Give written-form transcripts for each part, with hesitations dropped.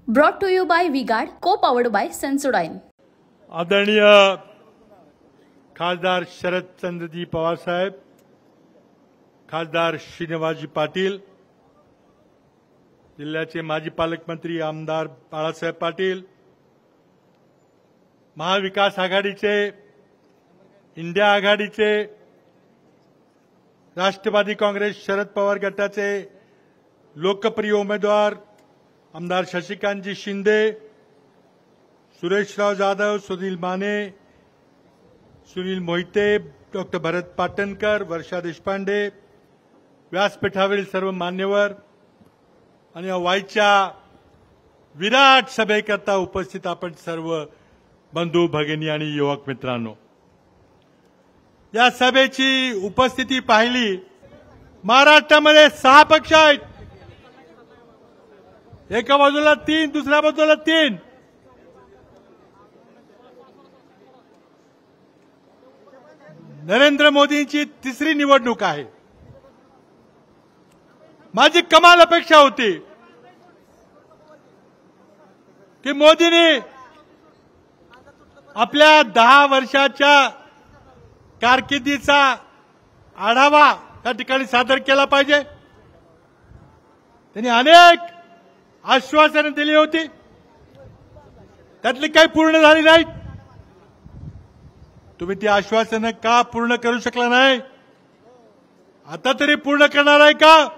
Brought to you by V-Guard, co-powered by Sensodyne. आदरणीय खासदार शरदचंद्रजी पवार साहेब, खासदार श्रीनिवासजी पाटील, जिल्ह्याचे माजी पालकमंत्री आमदार बाळासाहेब पाटील, महाविकास आघाडीचे, इंडिया आघाडीचे, राष्ट्रवादी काँग्रेस शरद पवार गटाचे लोकप्रिय उमेदवार आमदार शशिकांतजी शिंदे, सुरेशराव जाधव, सुनील माने, सुनील मोहिते, डॉक्टर भरत पाटणकर, वर्षा देशपांडे, व्यासपीठावरील सर्व मान्यवर आणि वाईच्या विराट सभेकरता उपस्थित आपण सर्व बंधू भगिनी आणि युवक मित्रांनो, या सभेची उपस्थिती पाहिली. महाराष्ट्रामध्ये 6 पक्ष आहेत. एका बाजूला 3, दुसऱ्या बाजूला 3. नरेंद्र मोदींची तिसरी निवडणूक आहे. माझी कमाल अपेक्षा होती की मोदींनी आपल्या 10 वर्षाच्या कारकिर्दीचा आढावा त्या ठिकाणी सादर केला पाहिजे. त्यांनी अनेक आश्वासने दिली होती, त्यातली काही पूर्ण झाली नाहीत. तुम्ही ती आश्वासनं का पूर्ण करू शकला नाही? आता तरी पूर्ण करणार आहे का?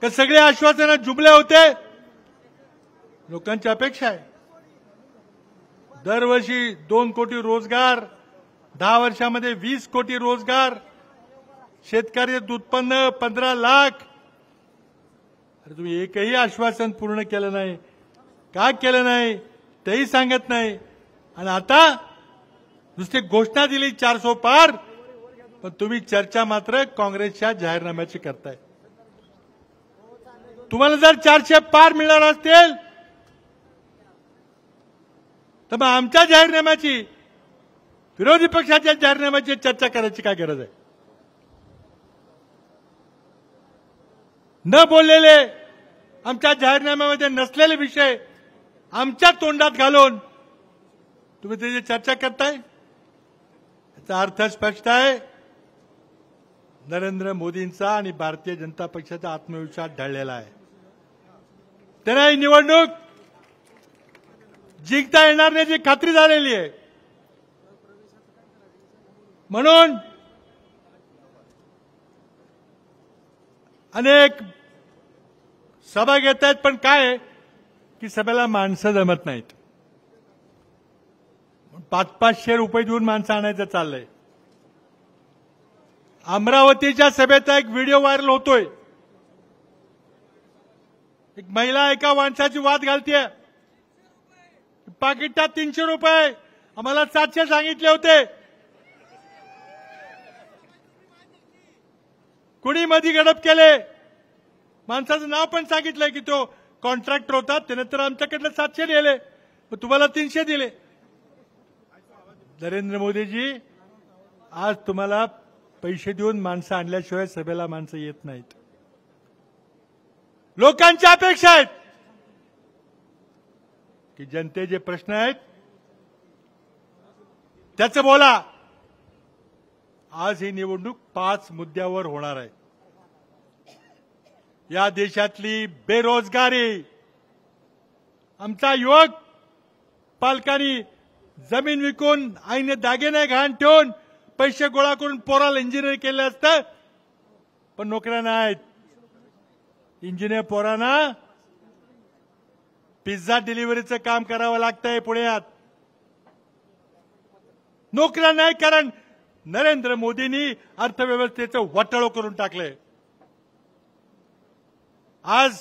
सगळे आश्वासनं जुमले होते? लोकांची अपेक्षा आहे दरवर्षी 2 कोटी रोजगार, 10 वर्षामध्ये 20 कोटी रोजगार, शेतकरी उत्पन्न 15 लाख. अरे तुम्ही एकही आश्वासन पूर्ण केलं नाही. का केलं नाही तेही सांगत नाही. आणि आता नुसती घोषणा दिली 400 पार, पण तुम्ही चर्चा मात्र काँग्रेसच्या जाहीरनाम्याची करताय. तुम्हाला जर 400 पार मिळणार असतील तर मग आमच्या जाहीरनाम्याची, विरोधी पक्षाच्या जाहीरनाम्याची चर्चा करायची काय गरज आहे? न बोललेले, आमच्या जाहीरनाम्यामध्ये नसलेले विषय आमच्या तोंडात घालून तुम्ही त्याची चर्चा करताय. याचा अर्थ स्पष्ट आहे, नरेंद्र मोदींचा आणि भारतीय जनता पक्षाचा आत्मविश्वास ढळलेला आहे. त्यांना ही निवडणूक जिंकता येणार नाही याची खात्री झालेली आहे. म्हणून अनेक सभा घेत आहेत, पण काय आहे की सभेला माणसं जमत नाहीत. 500-500 रुपये देऊन माणसं आणायचं चाललंय. अमरावतीच्या सभेचा एक व्हिडिओ व्हायरल होतोय. एक महिला एका माणसाची वाद घालतीये, पाकिटात 300 रुपये, आम्हाला 700 सांगितले होते. कुणी मधी गडप केले, माणसाचं नाव पण सांगितलंय की तो कॉन्ट्रॅक्टर होता, त्याने तर आमच्याकडनं 700 दिले, तुम्हाला 300 दिले. नरेंद्र मोदीजी, आज तुम्हाला पैसे देऊन माणसं आणल्याशिवाय सभेला माणसं येत नाहीत. लोकांच्या अपेक्षा आहेत की जनतेचे प्रश्न आहेत त्याचं बोला. आज ही निवडणूक 5 मुद्द्यावर होणार आहे. या देशातली बेरोजगारी, आमचा युवक पालकांनी जमीन विकून, आईने दागिने गहाण ठेवून पैसे गोळा करून पोराला इंजिनियर केलं असतं, पण नोकऱ्या नाहीत. इंजिनियर पोरांना पिझ्झा डिलिव्हरीचं काम करावं लागतंय पुण्यात. नोकऱ्या नाही, कारण नरेंद्र मोदींनी अर्थव्यवस्थेचं वाटोळं करून टाकलंय. आज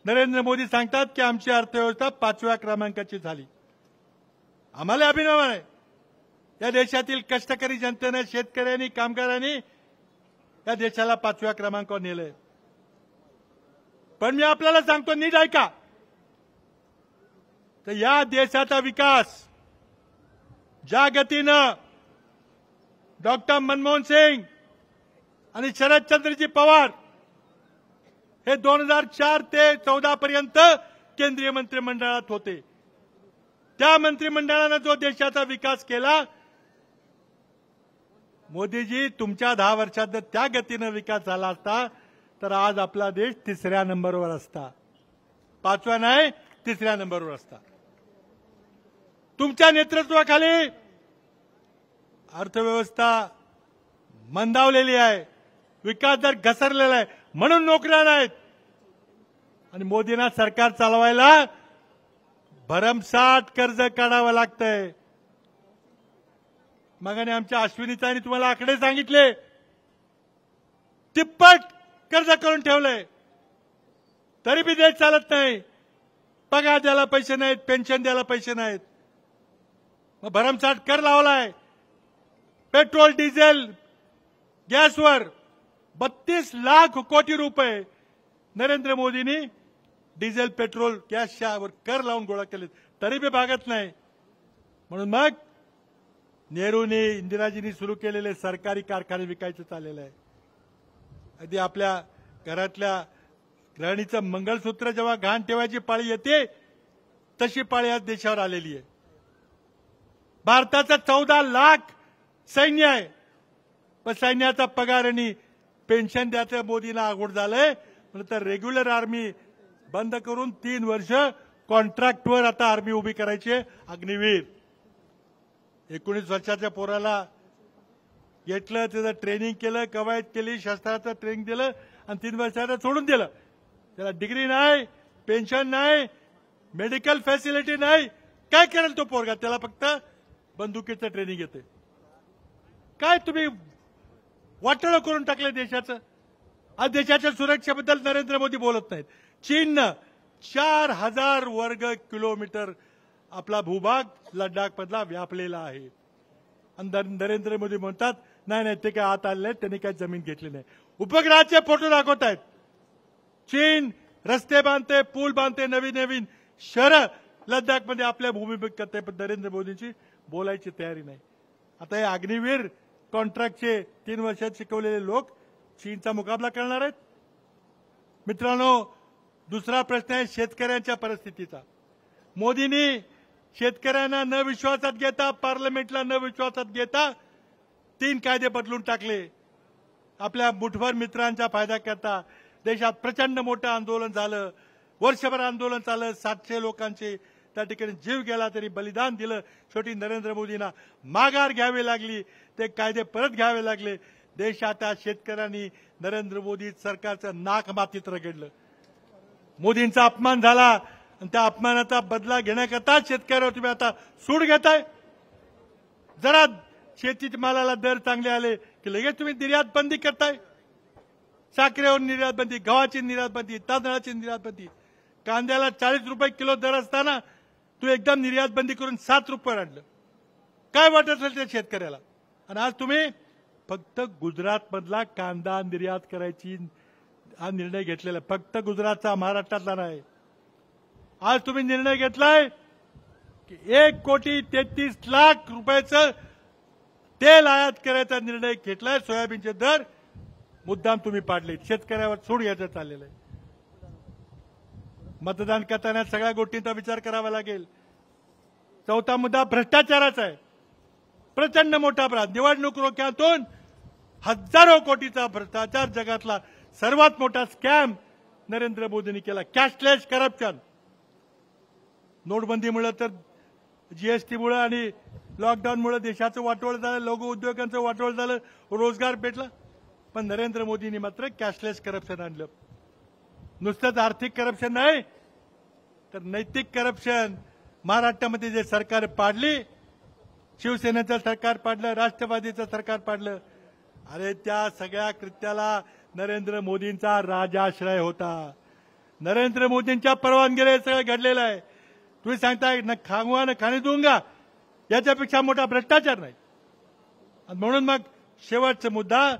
नरेंद्र मोदी सांगतात की आमची अर्थव्यवस्था 5व्या क्रमांकाची झाली. आम्हाला अभिमान आहे. या देशातील कष्टकरी जनतेने, शेतकऱ्यांनी, कामगारांनी या देशाला 5व्या क्रमांकावर नेलंय. पण मी आपल्याला सांगतो, नीट ऐका, तर या देशाचा विकास ज्या गतीनं डॉक्टर मनमोहन सिंग आणि शरदचंद्रजी पवार हे 2004 ते 14 पर्यंत केंद्रीय मंत्रिमंडळात होते. त्या मंत्रिमंडळानं जो देशाचा विकास केला, मोदीजी तुमच्या 10 वर्षात जर त्या गतीनं विकास झाला असता तर आज आपला देश 3ऱ्या नंबरवर असता. 5व्या नाही, 3ऱ्या नंबरवर असता. तुमच्या नेतृत्वाखाली अर्थव्यवस्था मंदावलेली आहे, विकास दर घसरलेला आहे, म्हणून नोकऱ्या नाहीत. आणि मोदींना सरकार चालवायला भरमसाठ कर्ज काढावं लागतंय. मगाने आमच्या अश्विनीताईंनी तुम्हाला आकडे सांगितले, तिप्पट कर्ज करून ठेवलंय, तरी बी देश चालत नाही. पगार द्यायला पैसे नाहीत, पेन्शन द्यायला पैसे नाहीत, मग भरमसाठ कर लावलाय. पेट्रोल डिझेल गॅसवर 32 लाख कोटी रुपये नरेंद्र मोदींनी डिझेल पेट्रोल गॅसच्या वर कर लावून गोळा केले, तरी बी भागत नाही. म्हणून मग नेहरूंनी इंदिराजींनी सुरू केलेले सरकारी कारखाने विकायचं चाललेलं आहे. अगदी आपल्या घरातल्या गृहिणीचं मंगळसूत्र जेव्हा घाण ठेवायची पाळी येते, तशी पाळी आज देशावर आलेली आहे. भारताचं 14 लाख सैन्य आहे, पण सैन्याचा पगार आणि पेन्शन द्यायचं मोदींना अवघड झालंय. म्हणून तर रेग्युलर आर्मी बंद करून 3 वर्ष कॉन्ट्रॅक्टवर आता आर्मी उभी करायची. अग्निवीर 19 वर्षाच्या पोराला घेतलं, त्याचं ट्रेनिंग केलं, कवायत केली, शस्त्राचं ट्रेनिंग दिलं आणि 3 वर्षाला सोडून दिलं. त्याला डिग्री नाही, पेन्शन नाही, मेडिकल फॅसिलिटी नाही. काय करेल तो पोरगा? त्याला फक्त बंदुकीचं ट्रेनिंग येते. काय तुम्ही वाटोळं करून टाकलं देशाचं. आज देशाच्या सुरक्षेबद्दल नरेंद्र मोदी बोलत नाहीत. चीननं 4000 वर्ग किलोमीटर आपला भूभाग लडाखमधला व्यापलेला आहे. आणि नरेंद्र मोदी म्हणतात नाही नाही ते काय आत आले नाहीत, त्यांनी काय जमीन घेतली नाही. उपग्रहाचे फोटो दाखवत आहेत. चीन रस्ते बांधते, पूल बांधते, नवीन नवीन शहरं लडाखमध्ये आपल्या भूमी करते, पण नरेंद्र मोदींची बोलायची तयारी नाही. आता हे अग्निवीर कॉन्ट्रॅक्टचे 3 वर्षात शिकवलेले लोक चीनचा मुकाबला करणार आहेत. मित्रांनो, दुसरा प्रश्न आहे शेतकऱ्यांच्या परिस्थितीचा. मोदींनी शेतकऱ्यांना न विश्वासात घेता, पार्लमेंटला न विश्वासात घेता 3 कायदे बदलून टाकले. आपल्या मुठभर मित्रांचा फायदा करता देशात प्रचंड मोठं आंदोलन झालं. वर्षभर आंदोलन चाललं. 700 लोकांचे त्या ठिकाणी जीव गेला, तरी बलिदान दिलं. शेवटी नरेंद्र मोदींना माघार घ्यावी लागली, ते कायदे परत घ्यावे लागले. देशाच्या शेतकऱ्यांनी नरेंद्र मोदी सरकारचं नाक मातीत रगडलं. मोदींचा अपमान झाला आणि त्या अपमानाचा बदला घेण्याकरता शेतकऱ्यावर तुम्ही आता सूड घेताय. जरा शेतीच्या मालाला दर चांगले आले की लगेच तुम्ही निर्यात बंदी करताय. साखरेवर निर्यात बंदी, गव्हाची निर्यात बंदी, तांदळाची निर्यात बंदी. कांद्याला 40 रुपये किलो दर असताना तू एकदम निर्यात बंदी करून 7 रुपये आणलं. काय वाटत असेल त्या शेतकऱ्याला? आणि आज तुम्ही फक्त गुजरात मधला कांदा निर्यात करायची हा निर्णय घेतलेला, फक्त गुजरातचा, महाराष्ट्रातला नाही. आज तुम्ही निर्णय घेतलाय की 1,33,00,000 रुपयाचं तेल आयात करायचा निर्णय घेतलाय. सोयाबीनचे दर मुद्दाम तुम्ही पाडले. शेतकऱ्यावर सूड घ्यायचं चाललेलं आहे. मतदान करताना सगळ्या गोष्टींचा विचार करावा लागेल. चौथा मुद्दा भ्रष्टाचाराचा आहे. प्रचंड मोठा अपराध. निवडणूक रोख्यातून हजारो कोटीचा भ्रष्टाचार, जगातला सर्वात मोठा स्कॅम नरेंद्र मोदींनी केला. Cashless corruption. नोटबंदीमुळे तर जीएसटीमुळे आणि लॉकडाऊनमुळे देशाचं वाटोळ झालं, लघु उद्योगांचं वाटोळ झालं, रोजगार भेटला. पण नरेंद्र मोदींनी मात्र कॅशलेस करप्शन आणलं. नुसतंच आर्थिक करप्शन नाही तर नैतिक करप्शन. महाराष्ट्रामध्ये जे सरकार पाडली, शिवसेनेचं सरकार पाडलं, राष्ट्रवादीचं सरकार पाडलं, अरे त्या सगळ्या कृत्याला नरेंद्र मोदींचा राजाश्रय होता. नरेंद्र मोदींच्या परवानगीने हे सगळं घडलेलं आहे. तुम्ही सांगताय न खांगवा न खाणे दूंगा, याच्यापेक्षा मोठा भ्रष्टाचार नाही. म्हणून मग शेवटचा मुद्दा,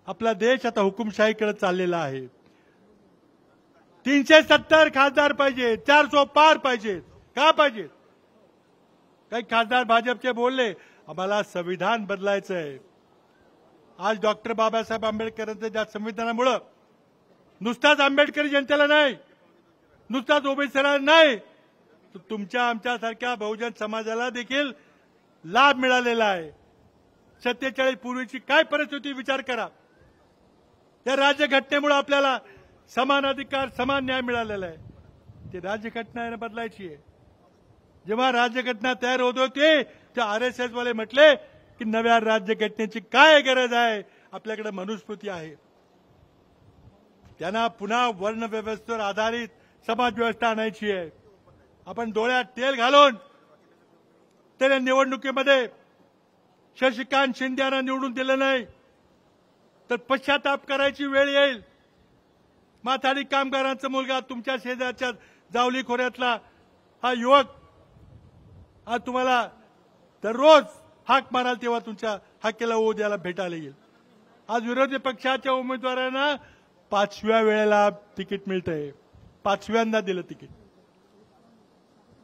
आपला देश आता हुकुमशाहीकडे चाललेला आहे. 370 खासदार पाहिजे, 400 पार पाहिजेत. का पाहिजेत? काही खासदार भाजपचे बोलले आम्हाला संविधान बदलायचं आहे. आज डॉक्टर बाबासाहेब आंबेडकरांच्या ज्या संविधानामुळे नुसताच आंबेडकरी जनतेला नाही नुसताच ओबीसीला नाही, तर तुमच्या आमच्यासारख्या बहुजन समाजाला देखील लाभ मिळालेला आहे. 47 पूर्वीची काय परिस्थिती विचार करा. या राज्यघटनेमुळे आपल्याला समान अधिकार समान न्याय मिळालेला आहे. ती राज्यघटना बदलायची आहे. जेव्हा राज्यघटना तयार होत होती तेव्हा आरएसएस वाले म्हटले की नव्या राज्यघटनेची काय गरज आहे, आपल्याकडे मनुस्मृती आहे. त्यांना पुन्हा वर्ण व्यवस्थेवर आधारित समाज व्यवस्था आणायची आहे. आपण डोळ्यात तेल घालून त्याने निवडणुकीमध्ये शशिकांत शिंदे यांना निवडून दिलं नाही तर पश्चाताप करायची वेळ येईल. माथाडी कामगारांचा मुलगा, तुमच्या शेजारच्या जावली खोऱ्यातला हा युवक, आज तुम्हाला दररोज हाक माराल तेव्हा तुमच्या हाकेला ओ द्यायला भेटायला येईल. आज विरोधी पक्षाच्या उमेदवारांना 5व्या वेळेला तिकीट मिळतंय. 5व्यांदा दिलं तिकीट.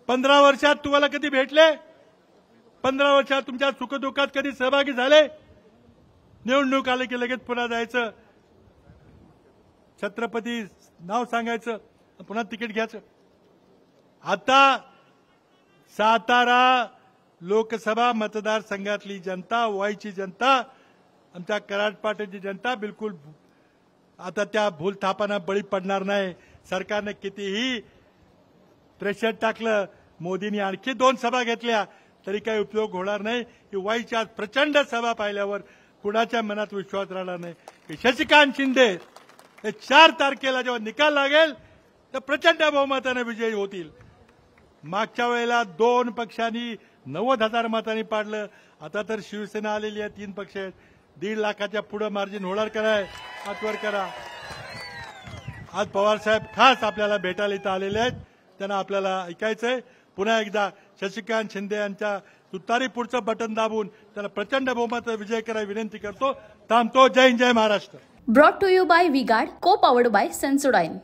15 वर्षात तुम्हाला कधी भेटले? 15 वर्षात तुमच्या सुखदुःखात कधी सहभागी झाले? निवडणूक आले की लगेच पुन्हा जायचं, छत्रपती नाव सांगायचं, पुन्हा तिकीट घ्यायचं. आता सातारा लोकसभा मतदारसंघातली जनता, वाईची जनता, आमच्या कराडपाट्याची जनता बिलकुल आता त्या भूलथापांना बळी पडणार नाही. सरकारने कितीही प्रेशर टाकलं, मोदींनी आणखी 2 सभा घेतल्या तरी काही उपयोग होणार नाही. की वाईच्या प्रचंड सभा पाहिल्यावर कुणाच्या मनात विश्वास राहणार नाही की शशिकांत शिंदे हे 4 तारखेला जेव्हा निकाल लागेल तर प्रचंड बहुमताने विजयी होतील. मागच्या वेळेला 2 पक्षांनी 90,000 मतांनी पाडलं. आता तर शिवसेना आलेली आहे, 3 पक्ष आहेत. 1.5 लाखाच्या पुढे मार्जिन होणार कराय, हातवर करा. आज पवार साहेब खास आपल्याला भेटायला इथं आलेले आहेत. त्यांना आपल्याला ऐकायचंय. पुन्हा एकदा शशिकांत शिंदे यांच्या तुतारी पुढचं बटन दाबून त्यांना प्रचंड बहुमताचा विजय करायला विनंती करतो. थांबतो. जय हिंद, जय Maharashtra. Brought to you by V Guard, co powered bye Sensodyne.